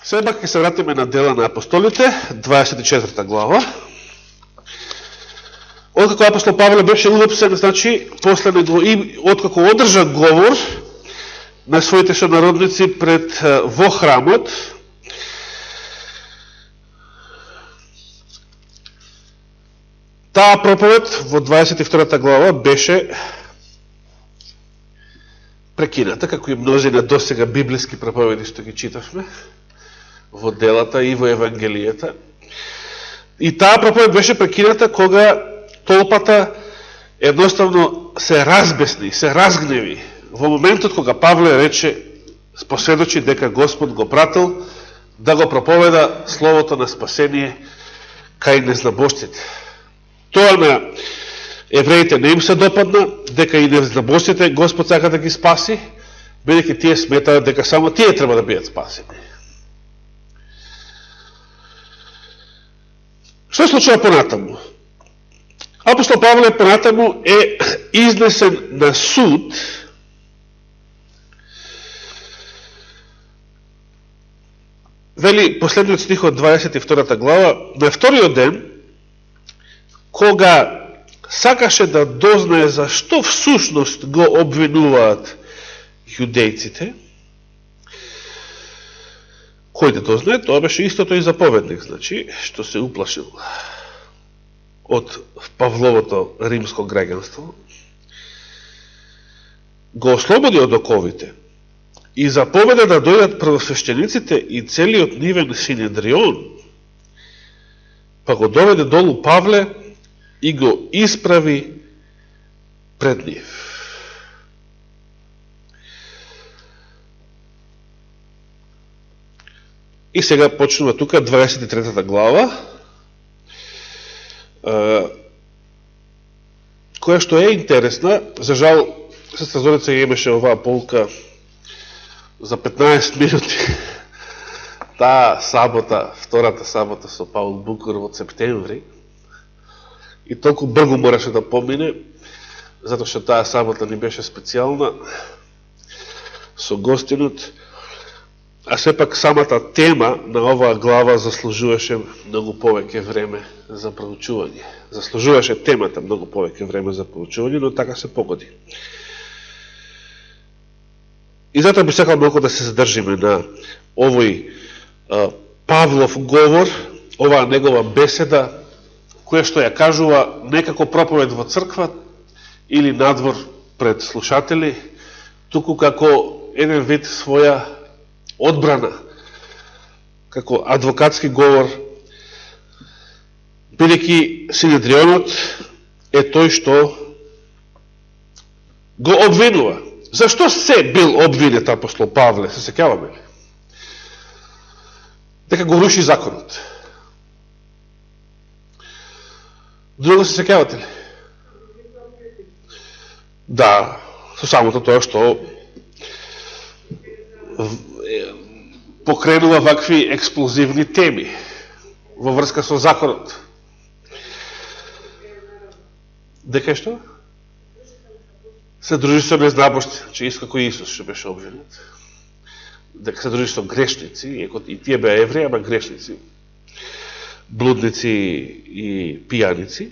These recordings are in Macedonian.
Сега ќе се вратиме на Дела на апостолите, 24 глава. Откако апостол Павле беше улепсен, значи, после него и откако одржа говор на своите сонародници пред во храмот, таа проповед во 22 глава беше прекината, како и мнозина досега библиски проповеди што ги читавме во делата и во Евангелијата. И таа проповед беше прекината кога толпата едноставно се разбесни, се разгневи во моментот кога Павле рече, посведочи дека Господ го пратил да го проповеда словото на спасение кај незнабожците. Тоа на евреите не им се допадна, дека и незнабожците Господ сака да ги спаси, бидејќи тие сметаат дека само тие треба да бидат спасени. Што се случува понатаму? Апостол Павле понатаму е изнесен на суд вели последниот стих од 22 глава, на вториот ден, кога сакаше да дознае зашто всушност го обвинуваат јудејците, кој да дознае, тоа беше истото и заповедник, значи, што се уплашил од Павловото римско граѓанство, го ослободи од оковите и заповеда да дојдат првосвещениците и целиот нивен синедрион, па го доведе долу Павле и го исправи пред нив. И сега почнува тука 23 глава, која што е интересна. За жал, сестра Зорица имаше оваа полка за 15 минути. Таа сабота, втората сабота со Паул Букур во септември, и толку брзо мораше да помине, затоа што таа сабота ни беше специјална со гостинот, а сепак самата тема на оваа глава заслужуваше многу повеќе време за проучување. Заслужуваше темата многу повеќе време за проучување, но така се погоди. И затоа би сакал малку да се задржиме на овој Павлов говор, оваа негова беседа, која што ја кажува некако проповед во црква или надвор пред слушатели, туку како еден вид своја одбрана, како адвокатски говор, бидејќи синедрионот е тој што го обвинува. Зашто се бил обвинет апостол Павле, се сеќаваме ли? Дека го руши законот. Друго се сеќавате ли? Да, со самото тоа што покренува вакви експлозивни теми во врска со законот. Дека што? Се дружи со незнабожци, значи исто како Исус што беше обвинет. Дека се дружи со грешници, и тие беа евреи, ама грешници, блудници и пијаници.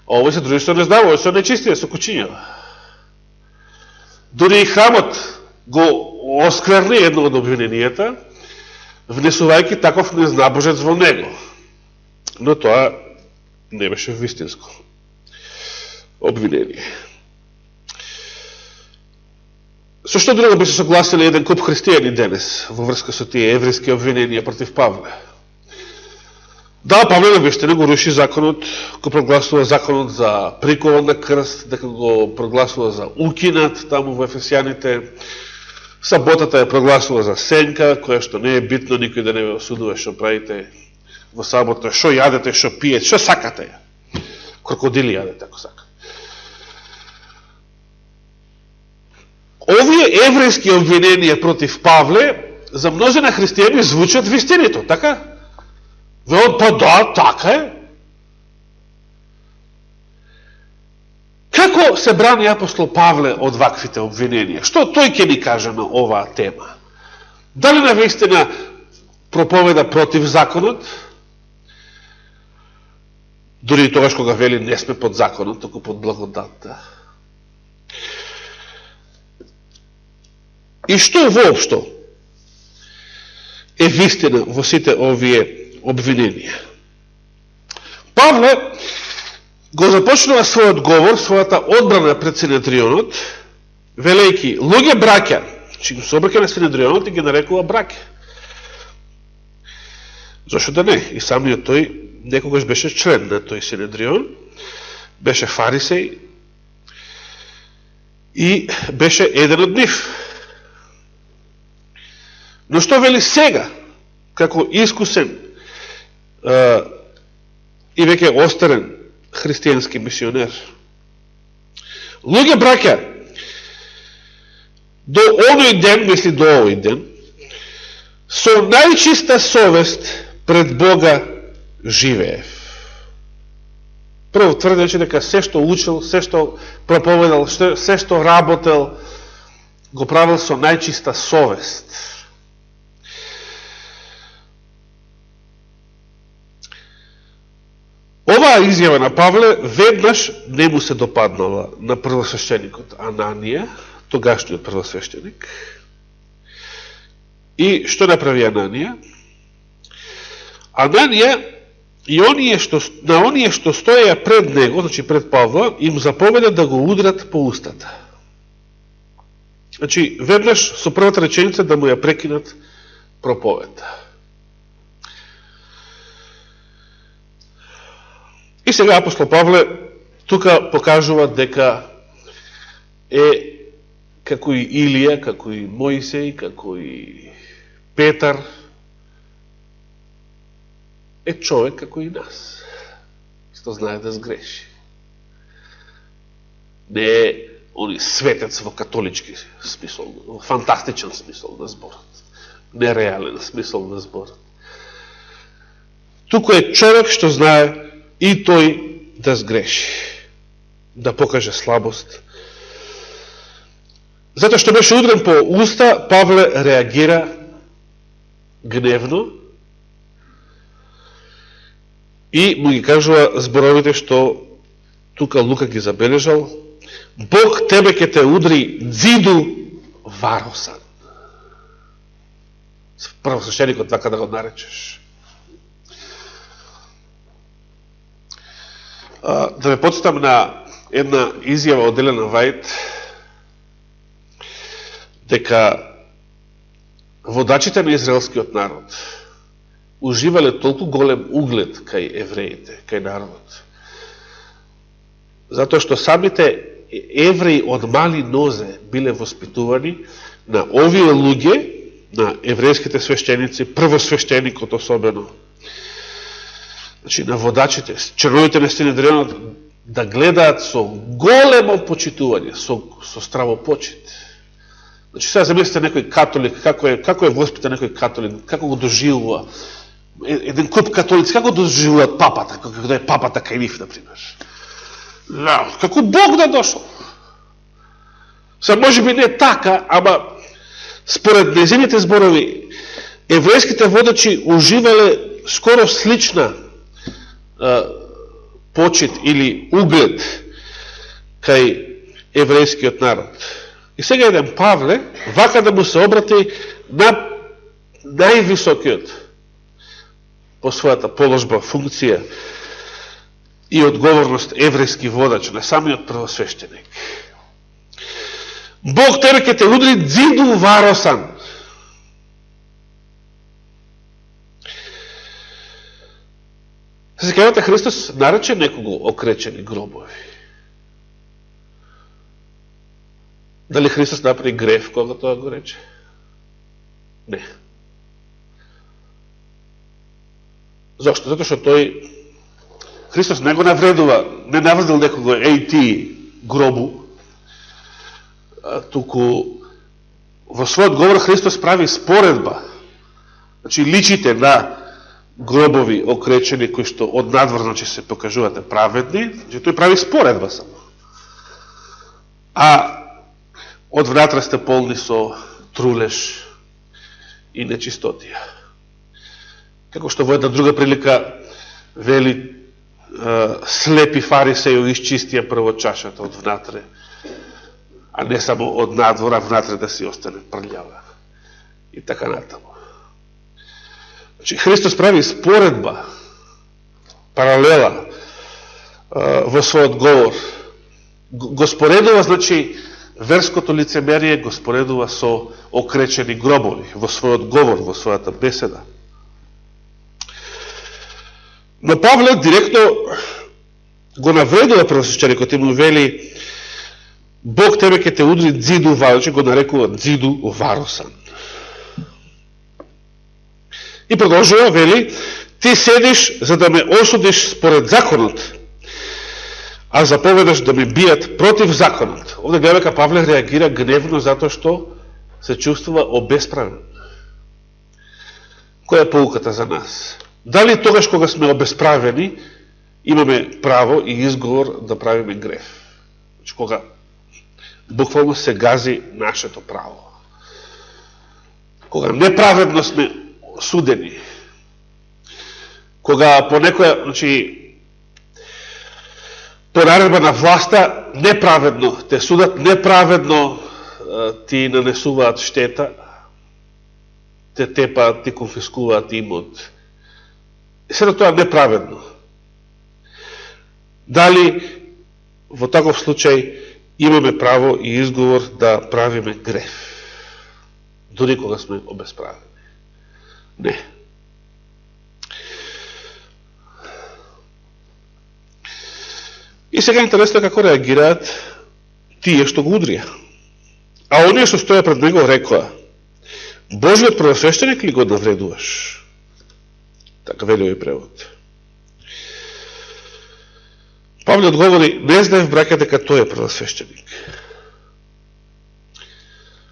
А овој се дружи со незнабожци, со нечистија, со кучињава. Дори и храмот го оскверни едно од обвиненијата, внесувајќи таков незнабожец во него. Но тоа не беше вистинско обвинение. Со што друго би се согласили еден куп христијани денес во врска со тие еврејски обвиненија против Павле? Да, Павле навистина го руши законот, го прогласува законот за прикован на крст, дека го прогласува за укинат таму во Ефесијаните, саботата ја прогласува за сенка, која што не е битно, никој да не ве осудува што правите во сабота, што јадете, што пиете, што сакате ја. Крокодили јадете, ако сакате. Овие еврејски обвиненија против Павле за мнозина христијани звучат вистинито, така? Па да, така е. Како се брани апостол Павле од ваквите обвиненија? Што тој ќе ни каже на оваа тема? Дали навистина проповеда против законот, дури и тогаш кога вели не сме под законот, току под благодатта. И што воопшто е вистина во сите овие обвиненија? Павле го започнува својот говор, својата одбрана пред Синедрионот, велејки, луѓе браќа, че го се обраќа на Синедрионот и ги нарекува браќа. Зошто да не? И самиот тој некогаш беше член на тој Синедрион, беше фарисеј и беше еден од нив. Но што вели сега, како искусен и веќе остарен христијански мисионер? Луѓе браќа, до оној ден, мисли до овој ден, со најчиста совест пред Бога живеев. Прво тврдеше дека се што учил, се што проповедал, се што работел, го правил со најчиста совест. Оваа изјава на Павле веднаш не му се допаднала на првосвещеникот Ананија, тогашниот првосвещеник. И што направи Ананија? Ананија и на оние што стоеја пред него, значи пред Павла, им заповеда да го удрат по устата. Значи, веднаш со првата реченица да му ја прекинат проповедта. И сега апостол Павле тука покажува дека е како и Илија, како и Моисеј, како и Петар, е човек како и нас, што знае да сгреши. Не е они светец во католички смисол, во фантастичен смисол на зборот, нереален смисол на зборот. Туку е човек што знае и тој да сгреши, да покаже слабост. Затоа што беше удрен по уста, Павле реагира гневно и му ги кажува зборовите што тука Лука ги забележал: Бог тебе ќе те удри дзиду варосан. Првосвещеникот така да го наречеш. Да ме подсетам на една изјава од Елена Вајт, дека водачите на израелскиот народ уживале толку голем углед кај евреите, кај народот, затоа што самите евреи од мали нозе биле воспитувани на овие луѓе, на еврејските свештеници, првосвештеникот особено, значи на водачите, членовите на Синедрионот, да гледаат со големо почитување, со стравопочит. Значи сега замислите некој католик, како е воспитан некој католик, како го доживува еден куп католици, како доживуваат папата, како да е папата кај нив, например. Како Бог да дошол. Са може би не така, ама според незините зборови, еврејските водачи уживале скоро слична почит или углед кај еврејскиот народ. И сега еден Павле вака да му се обрати на највисокиот по својата положба, функција и одговорност еврејски водач, на самиот првосвещеник. Бог тебе ќе те удри дзиду варосан. Се кажете, Христос нарече некого окречени гробови. Дали Христос направи греф кога тоа го рече? Не. Зошто? Зато што тој Христос не го навредува, не навредил некого ти гробу, туку во својот говор Христос прави споредба. Значи личите на гробови окречени кои што од надвор че се покажувате праведни, значи тој прави споредба само. А од внатре сте полни со трулеж и нечистотија. Како што во една друга прилика вели слепи фарисејо исчистија прво чашата од внатре, а не само од надвора, внатре да си остане прљава. И така натаму. Значи, Христос прави споредба, паралела во својот говор. Го споредува, значи, верското лицемерие го споредува со окречени гробови во својот говор, во својата беседа. Но Павле директно го навредува првосвещеникот и му вели: Бог тебе ќе те удри дзиду варосан, го нарекува дзиду варосан. И продолжува, вели: ти седиш за да ме осудиш според законот, а заповедаш да ме бијат против законот. Овде гледа дека Павле реагира гневно затоа што се чувствува обесправен. Која е поуката за нас? Дали тогаш кога сме обесправени имаме право и изговор да правиме греф? Значи, кога буквално се гази нашето право. Кога неправедно сме судени. Кога по некоја, значи, по наредба на власта неправедно те судат, неправедно ти нанесуваат штета, те тепаат, ти конфискуваат имот. И сега тоа неправедно. Дали во таков случај имаме право и изговор да правиме греф, дури кога сме обесправени? Не. И сега интересно како реагираат тие што го удрија. А оние што стоја пред него рекоа: Божиот првосвещеник ли го навредуваш? Така вели овој превод. Павле одговори: не знаев, браќа, дека тој е првосвещеник.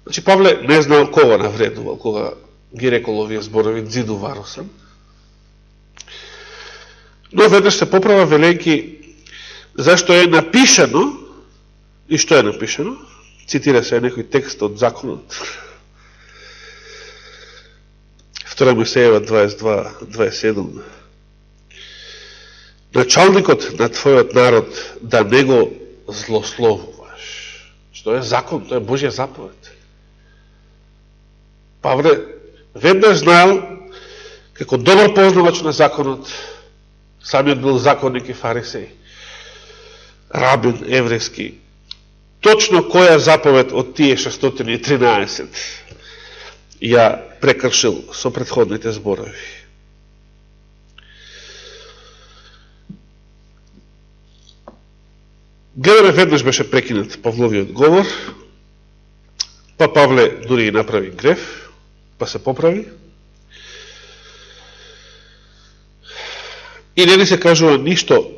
Значи Павле не знал кога навредувал, кога ги рекол овие зборови дзиду варосан. Но веднаш се поправа велејки зашто е напишано. И што е напишано? Цитира се некој текст од законот. 2 Мојсеева 22:27. Началникот на твојот народ да не го злословуваш. Што е закон, тоа е Божја заповед. Павле веднаш знаел, како добар познавач на законот, самиот бил законник и фарисеј, рабин еврејски, точно која заповед од тие 613 ја прекршил со претходните зборови. Гледаме, веднаш беше прекинат Павловиот говор, па Павле дури и направи греф, па се поправи. И не ни се кажува ништо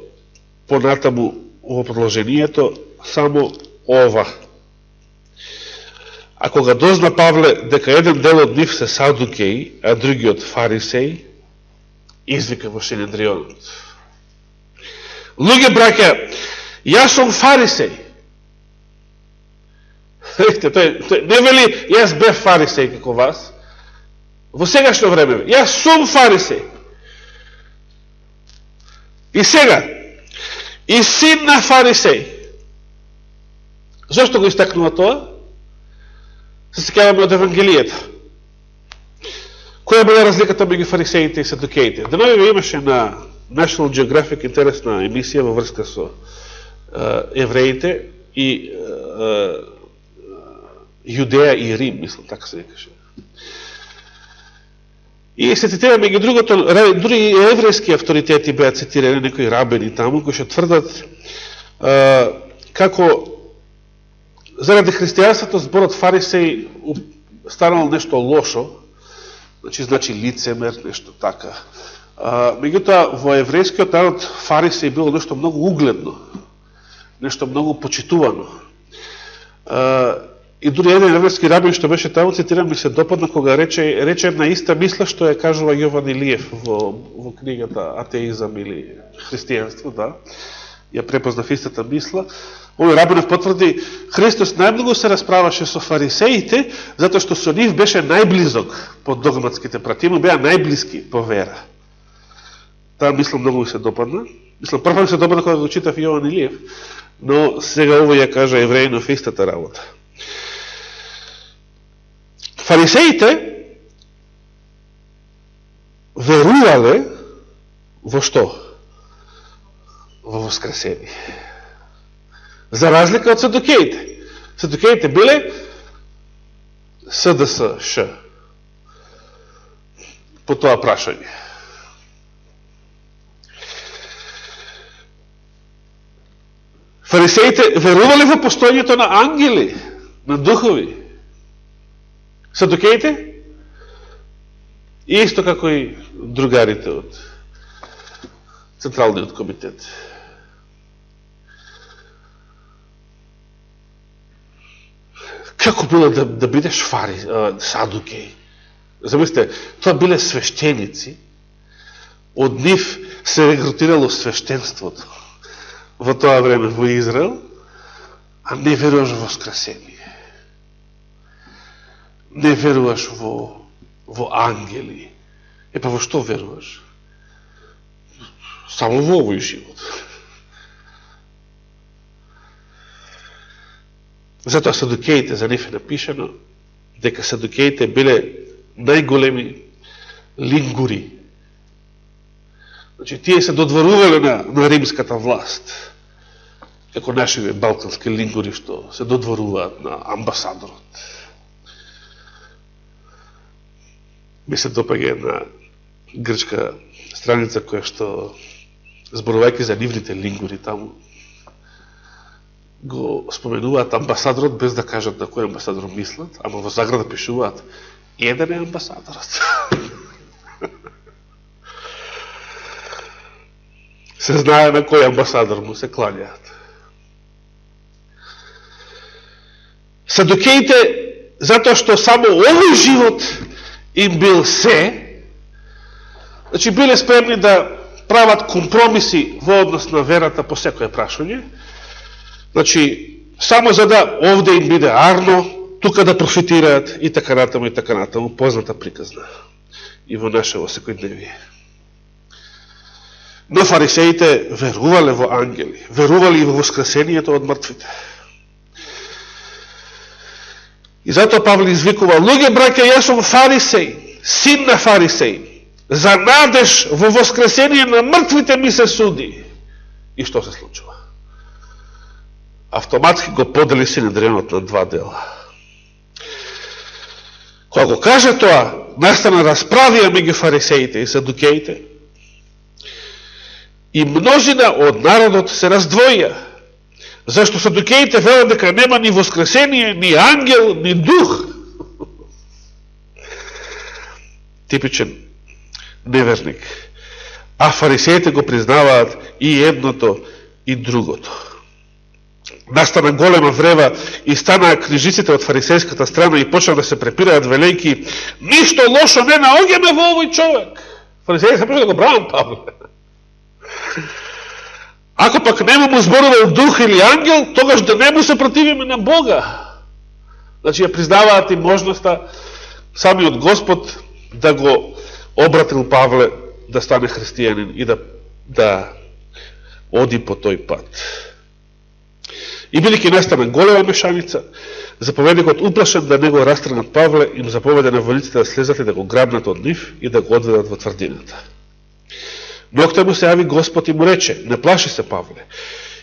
понатаму во продолжението, само ова. А кога дозна Павле дека еден дел од нив се садукеи, а другиот фарисеи, извика во Синедрионот: луѓе, браќа, јас сум фарисеј. Тој не вели јас бев фарисеј како вас. Во сегашно време, јас сум фарисеј. И сега, и син на фарисеј. Зошто го истакнува тоа? Се сеќаваме од Евангелијата. Која била разликата меѓу фарисеите и садукеите? Деновиве имаше на National Geographic интересна емисија во врска со евреите и Јудеја и Рим, мислам, така се викаше. И се цитира меѓу другото, дури и еврејски авторитети беа цитирани, некои рабени таму, кои што тврдат како заради христијанството зборот фарисеј станал нешто лошо, значи лицемер, нешто така. Меѓутоа, во еврејскиот народ фарисеј било нешто многу угледно, нешто многу почитувано. И дури еден еврејски рабин што беше таму, цитирам, ми се допадна кога рече една иста мисла што ја кажува Јован Илиев во книгата Атеизам или христијанство, да. Ја препознав истата мисла. Овој Рабинов потврди, Христос најмногу се расправаше со фарисеите, затоа што со нив беше најблизок по догматските пратими, беа најблиски по вера. Таа мисла многу ми се допадна. Мислам, прва ми се допадна кога го читав Јован Илиев, но сега ово ја кажа Евреинов истата работа. Фарисеите верувале во што? Во воскресение. За разлика од садукеите. Садукеите биле СДС-Ш по тоа прашање. Фарисеите верувале во постојањето на ангели, на духови. Садукеите исто како и другарите од Централниот комитет. Како било да бидеш садукеј? Замислите, тоа биле свештеници, од нив се регрутирало свештенството во тоа време во Израел, а не веруваш во воскресение. Не веруваш во ангели. Епа во што веруваш? Само во овој живот. Затоа садукеите, за нив е напишано, дека садукеите биле најголеми лингури. Значи, тие се додворувале на римската власт, како нашиве балкански лингури што се додворуваат на амбасадорот. Ми се допаѓа една грчка страница која што, зборувајќи за нивните лингури таму, го споменуваат амбасадорот без да кажат на кој амбасадор мислат, ама во заграда пишуваат еден е амбасадорот. Се знае на кој амбасадор му се кланяат. Садукеите, затоа што само овој живот им бил се, значи биле спремни да прават компромиси во однос на верата по секоја прашање, значи само за да овде им биде арно, тука да профитираат и така натаму, позната приказна и во нашево секојдневие. Но фарисеите верувале во ангели, верувале и во воскресението од мртвите. И затоа Павле извикува: луѓе, браќа, јас сум фарисеј, син на фарисеј, за надеж во воскресение на мртвите ми се суди. И што се случува? Автоматски го подели Синедрионот на два дела. Кога го каже тоа, настана расправија меѓу фарисеите и садукеите, и множина од народот се раздвоја, зашто садукеите велат дека нема ни воскресение, ни ангел, ни дух. Типичен неверник. А фарисеите го признаваат и едното и другото. Настана голема врева и станаа книжиците од фарисејската страна и почнаа да се препираат велејки: ништо лошо не наоѓаме во овој човек. Фарисеите се почнаа да го бранат Павле. Ако пак нема му зборувал дух или ангел, тогаш да не му се противиме на Бога. Значи ја признаваат и можноста самиот Господ да го обратил Павле да стане христијанин и да оди по тој пат. И бидејќи настана голема мешаница, заповедникот, уплашен да не го растрнат Павле, им заповеда на војниците да слезат и да го грабнат од нив и да го одведат во тврдината. Но тој му се јави Господ и му рече: не плаши се, Павле,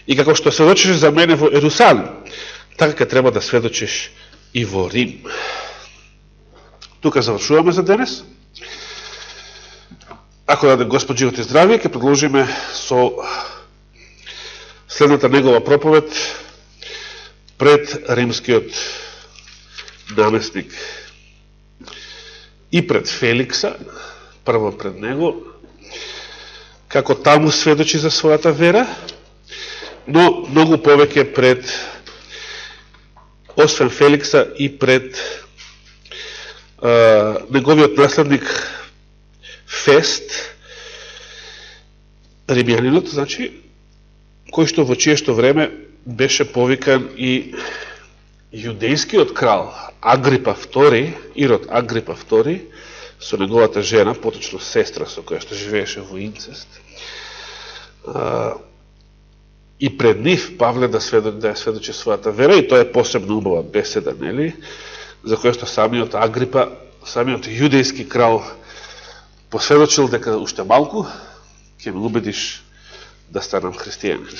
и како што сведочиш за мене во Ерусалим, така ке треба да сведочиш и во Рим. Тука завршуваме за денес. Ако даде Господ живот и здравие, ќе продолжиме со следната негова проповед пред римскиот наместник и пред Феликса, прво пред него, како таму сведочи за својата вера, но многу повеќе пред, освен Феликса, и пред неговиот наследник Фест, римјанинот, значи, кој што во чиешто време беше повикан и јудејскиот крал Агрипа II, Ирод Агрипа II, со неговата жена, поточно сестра со која што живееше во инцест. И пред нив Павле да ја сведочи својата вера, и тоа е посебно убава беседа, нели, за која што самиот Агрипа, самиот јудејски крал посведочил дека уште малку ќе ме убедиш да станам христијанин.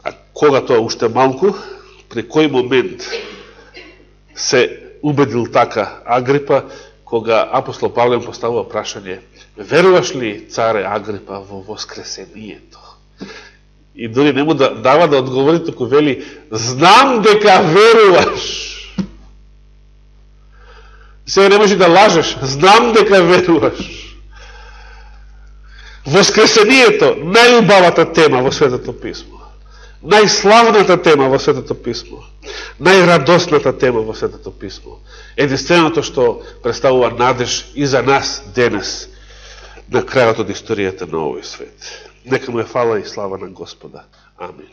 А кога тоа уште малку, при кој момент се убедил така Агрипа, кога апостол Павле поставува прашање: веруваш ли, царе Агрипа, во воскресението? И дори не му дава да одговори, туку вели: знам дека веруваш. Сега не може да лажеш, знам дека веруваш. Воскресението, најубавата тема во Светото Писмо. Најславната тема во Светото Писмо. Најрадосната тема во Светото Писмо. Единственото што представува надеж и за нас денес, на крајот од историјата на овој свет. Нека му е фала и слава на Господа. Амин.